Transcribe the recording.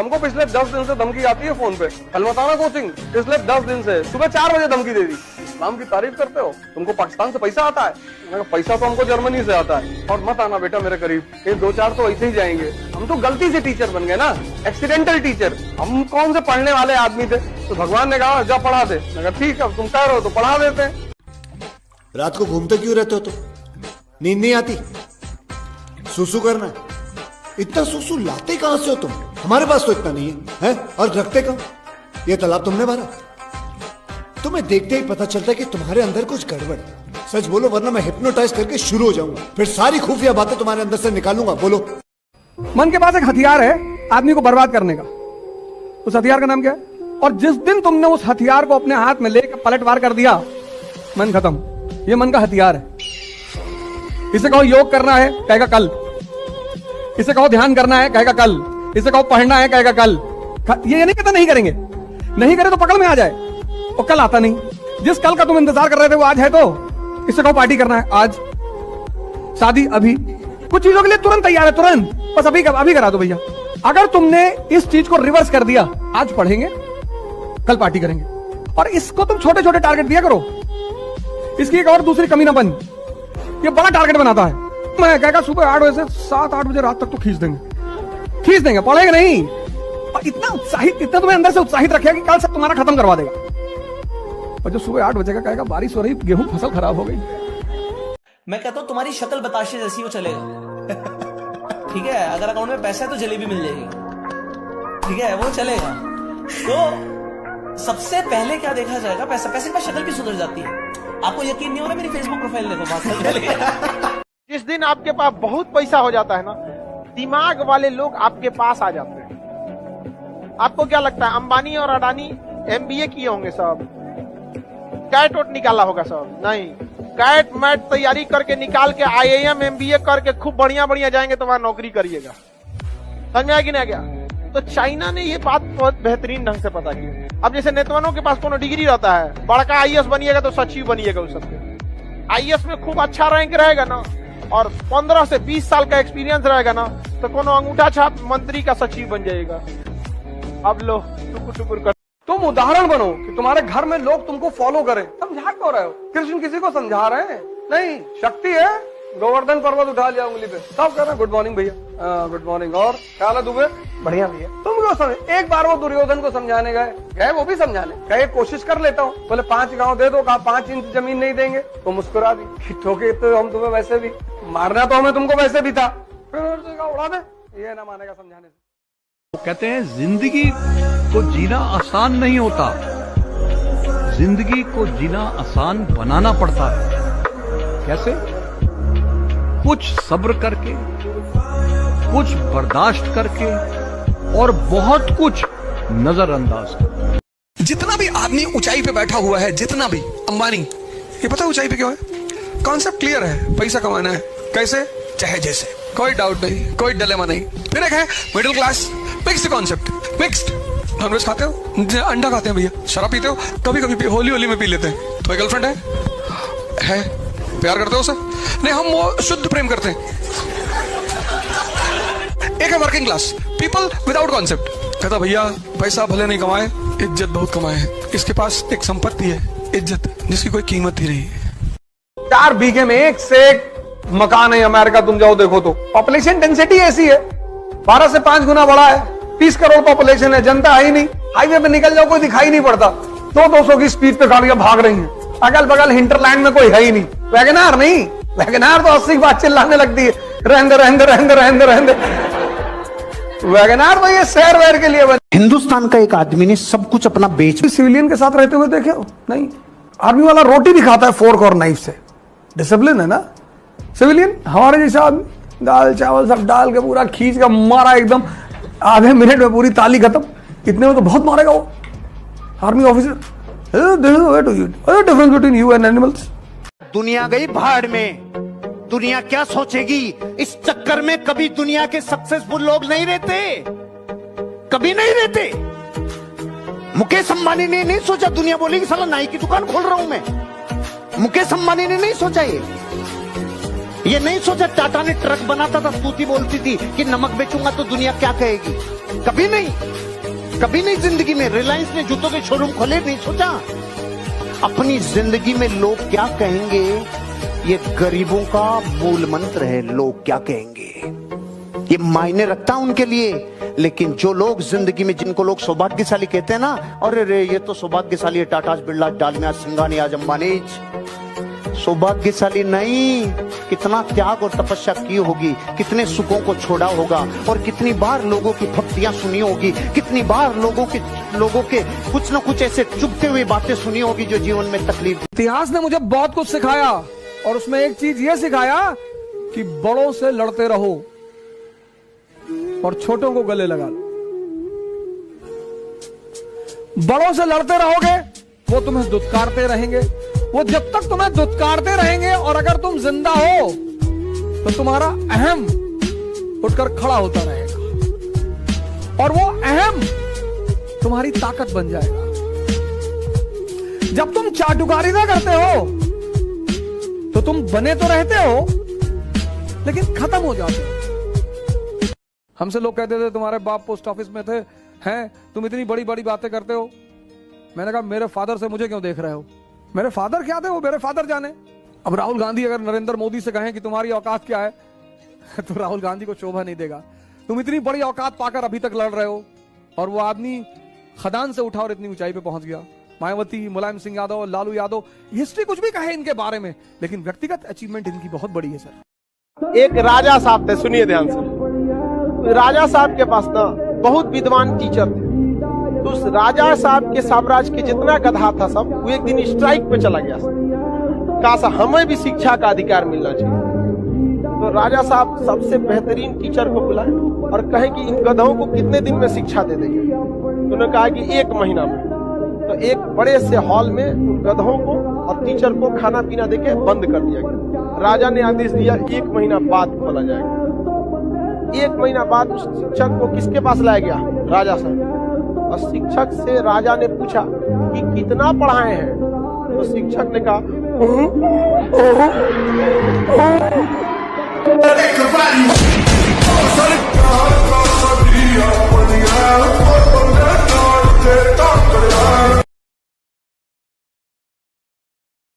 हमको पिछले 10 दिन से धमकी आती है फोन पे, अलमताना कोचिंग पिछले 10 दिन से सुबह 4 बजे धमकी दे दी। इस्लाम की तारीफ करते हो, तुमको पाकिस्तान से पैसा आता है? पैसा तो हमको जर्मनी से आता है। और मत आना बेटा मेरे करीब, ये 2-4 तो ऐसे ही जाएंगे। हम तो गलती से टीचर बन गए ना, एक्सीडेंटल टीचर। हम कौन से पढ़ने वाले आदमी थे? तो भगवान ने कहा जा पढ़ा दे। मैं कहा ठीक है, तुम कह रहे हो तो पढ़ा देते हैं। रात को घूमते क्यों रहते हो तुम? नींद नहीं आती? सुसु करना है? इतना सुसु लाते कहां से हो तुम? हमारे पास तो इतना नहीं है, और रखते कहां? ये तालाब तुमने भरा? तुम्हें देखते ही पता चलता है कि तुम्हारे अंदर कुछ गड़बड़ है। सच बोलो वरना मैं हिप्नोटाइज करके शुरू हो जाऊंगा, फिर सारी खुफिया बातें तुम्हारे अंदर से निकालूंगा। बोलो। मन के पास एक हथियार है आदमी को बर्बाद करने का। उस हथियार का नाम क्या है? और जिस दिन तुमने उस हथियार को अपने हाथ में लेकर पलटवार कर दिया, मन खत्म। ये मन का हथियार है। इसे कहो योग करना है, कहेगा कल। इसे कहो ध्यान करना है, कहेगा कल। इसे कहो पढ़ना है, कहेगा कल। ये नहीं कहता नहीं करेंगे, नहीं करे तो पकड़ में आ जाए, और कल आता नहीं। जिस कल का तुम इंतजार कर रहे थे वो आज है। तो इसे कहो पार्टी करना है, आज। शादी अभी। कुछ चीजों के लिए तुरंत तैयार है, तुरंत, बस अभी करा दो भैया। अगर तुमने इस चीज को रिवर्स कर दिया, आज पढ़ेंगे कल पार्टी करेंगे, और इसको तुम छोटे छोटे टारगेट दिया करो। इसकी एक और दूसरी कमी ना बन, ये बड़ा टारगेट बनाता है। मैं कहेगा सुबह 8 बजे से 7-8 बजे रात तक तो खींच देंगे, पढ़ेंगे नहीं। और इतना उत्साहित, इतना तुम्हें अंदर से उत्साहित रखेगा कि कल सब तुम्हारा खत्म करवा देगा। और जो सुबह 8 बजे का कहेगा बारिश हो रही, गेहूं फसल खराब हो गई। मैं कहता हूं तुम्हारी शक्ल बताशे जैसी हो, चलेगा। ठीक है, अगर अकाउंट में पैसा है तो जलेबी मिल जाएगी, ठीक है, वो चलेगा। तो सबसे पहले क्या देखा जाएगा? पैसे के बाद शक्ल भी सुधर जाती है। आपको यकीन नहीं हो रहा, मेरी फेसबुक प्रोफाइल देखो। जिस दिन आपके पास बहुत पैसा हो जाता है ना, दिमाग वाले लोग आपके पास आ जाते हैं। आपको क्या लगता है अंबानी और अडानी MBA किए होंगे सब? कैट वोट निकाला होगा सब? नहीं, कैट मैट तैयारी करके निकाल के IIM MBA करके खूब बढ़िया जाएंगे, तो वहां नौकरी करिएगा। समझ में आया कि नहीं गया? तो चाइना ने ये बात बहुत बेहतरीन ढंग से पता की। अब जैसे नेतवानों के पास कोनो डिग्री रहता है, बड़का IAS बनिएगा तो सचिव बनिएगा। उस सबके IAS में खूब अच्छा रैंक रहेगा ना, और 15 से 20 साल का एक्सपीरियंस रहेगा ना, तो कोनो अंगूठा छाप मंत्री का सचिव बन जाएगा। अब लो टुकुर कर। तुम उदाहरण बनो कि तुम्हारे घर में लोग तुमको फॉलो करें। समझा क्यों रहे हो? कृष्ण किसी को समझा रहे हैं? नहीं, शक्ति है। गोवर्धन पर्वत उठा लिया उंगली पे, सब कह रहे हैं गुड मॉर्निंग भैया, गुड मॉर्निंग। और क्या हाल है दुबे? बढ़िया भैया। तुम क्यों समझ? एक बार वो दुर्योधन को समझाने गए, वो भी समझाने गए, कोशिश कर लेता हूँ। बोले 5 गांव दे दो, कहा 5 इंच जमीन नहीं देंगे, तो मुस्कुरा दी। ठोके तो हम तुम्हें वैसे भी मारना, तो हमें तुमको वैसे भी था, फिर उड़ा दे। ये ना मानेगा समझाने से। वो कहते हैं जिंदगी को जीना आसान नहीं होता, जिंदगी को जीना आसान बनाना पड़ता है। कैसे? कुछ सब्र करके, कुछ बर्दाश्त करके, और बहुत कुछ नजरअंदाज करके। जितना भी आदमी ऊंचाई पे बैठा हुआ है, जितना भी अंबानी, ये पता है ऊंचाई पे क्यों है? कॉन्सेप्ट क्लियर है, पैसा कमाना है। कैसे? चाहे जैसे, कोई डाउट नहीं, कोई डिलेमा नहीं। फिर एक है middle class, fixed concept, fixed. Non veg खाते हो? अंडा खाते हैं भैया। शराब पीते हो? कभी कभी होली में पी लेते हैं। तो गर्लफ्रेंड है? प्यार करते हो उसे? नहीं, हम वो शुद्ध प्रेम करते हैं। एक है working class, people without concept. कहता भैया पैसा भले नहीं कमाए, इज्जत बहुत कमाए है। इसके पास एक संपत्ति है, इज्जत, जिसकी कोई कीमत ही नहीं है। 4 बीघे में एक से एक मकान है अमेरिका। तुम जाओ देखो तो पॉपुलेशन डेंसिटी ऐसी है, 12 से 5 गुना बड़ा है। 30 करोड़ पॉपुलेशन है, जनता है ही नहीं। हाईवे पे निकल जाओ कोई दिखाई नहीं पड़ता। 200 की स्पीड पे गाड़ियां भाग रही हैं। अगल बगल हिंटरलैंड में कोई है ही नहीं। वैगनार नहीं, वैगनार तो 80 की बात चिल्लाने लगती है, रहने। वैगनार तो ये शहर वैर के लिए बने। हिंदुस्तान का एक आदमी ने सब कुछ अपना बेच। सिविलियन के साथ रहते हुए देखे हो? नहीं। आर्मी वाला रोटी भी खाता है फोर्क और नाइफ से, डिसिप्लिन है ना। सिविलियन हमारे जैसा आदमी दाल चावल सब डाल के पूरा खींच का मारा, एकदम आधे मिनट में पूरी ताली खत्म। इतने में तो बहुत मारेगा वो army officer. Difference between you and animals. दुनिया गई भाड़ में, दुनिया क्या सोचेगी इस चक्कर में। कभी दुनिया के सक्सेसफुल लोग नहीं रहते, कभी नहीं रहते। मुकेश अंबानी ने नहीं सोचा, दुनिया बोलेगी साला नाई की दुकान खोल रहा हूं मैं। मुकेश अंबानी ने नहीं सोचा ये। ये नहीं सोचा टाटा ने ट्रक बनाता था, स्तुति बोलती थी कि नमक बेचूंगा तो दुनिया क्या कहेगी। कभी नहीं जिंदगी में। रिलायंस ने जूतों के शोरूम खोले, नहीं सोचा अपनी जिंदगी में लोग क्या कहेंगे। ये गरीबों का मूल मंत्र है, लोग क्या कहेंगे, ये मायने रखता उनके लिए। लेकिन जो लोग जिंदगी में, जिनको लोग सौभाग्यशाली कहते हैं ना, अरे रे ये तो सौभाग्यशाली है, टाटा बिरला डालमिया सिंघानी आज अंबानी। सौभाग्यशाली नहीं, कितना त्याग और तपस्या की होगी, कितने सुखों को छोड़ा होगा, और कितनी बार लोगों की भक्तियां सुनी होगी, कितनी बार लोगों के कुछ ना कुछ ऐसे चुभते हुए बातें सुनी होगी जो जीवन में तकलीफ। इतिहास ने मुझे बहुत कुछ सिखाया, और उसमें एक चीज ये सिखाया कि बड़ों से लड़ते रहो और छोटों को गले लगा लो। बड़ों से लड़ते रहोगे, वो तुम्हें दुत्कारते रहेंगे, वो जब तक तुम्हें दुत्कारते रहेंगे, और अगर तुम जिंदा हो तो तुम्हारा अहम उठकर खड़ा होता रहेगा, और वो अहम तुम्हारी ताकत बन जाएगा। जब तुम चाटुकारिता करते हो तो तुम बने तो रहते हो, लेकिन खत्म हो जाते हो। हमसे लोग कहते थे तुम्हारे बाप पोस्ट ऑफिस में थे, हैं तुम इतनी बड़ी बड़ी बातें करते हो। मैंने कहा मेरे फादर से मुझे क्यों देख रहे हो, मेरे फादर क्या थे वो मेरे फादर जाने। अब राहुल गांधी अगर नरेंद्र मोदी से कहें कि तुम्हारी औकात क्या है तो राहुल गांधी को शोभा नहीं देगा। तुम इतनी बड़ी औकात पाकर अभी तक लड़ रहे हो, और वो आदमी खदान से उठा और इतनी ऊंचाई पे पहुंच गया। मायावती, मुलायम सिंह यादव, लालू यादव, हिस्ट्री कुछ भी कहे इनके बारे में, लेकिन व्यक्तिगत अचीवमेंट इनकी बहुत बड़ी है सर। एक राजा साहब थे, सुनिए ध्यान से। राजा साहब के पास ना बहुत विद्वान टीचर थे। तो उस राजा साहब के साम्राज्य के जितना गधा था सब, वो एक दिन स्ट्राइक पे चला गया। कहा हमें भी शिक्षा का अधिकार मिलना चाहिए। तो राजा साहब सबसे बेहतरीन टीचर को बुलाए और कहे कि इन गधों को कितने दिन में शिक्षा दे देंगे। तो उन्होंने कहा कि 1 महीना में। तो एक बड़े से हॉल में उन गधों को और टीचर को खाना पीना देके बंद कर दिया गया। राजा ने आदेश दिया 1 महीना बाद खोला जाएगा। 1 महीना बाद उस शिक्षक को किसके पास लाया गया? राजा साहब। और शिक्षक से राजा ने पूछा कि कितना पढ़ाए हैं? तो शिक्षक ने कहा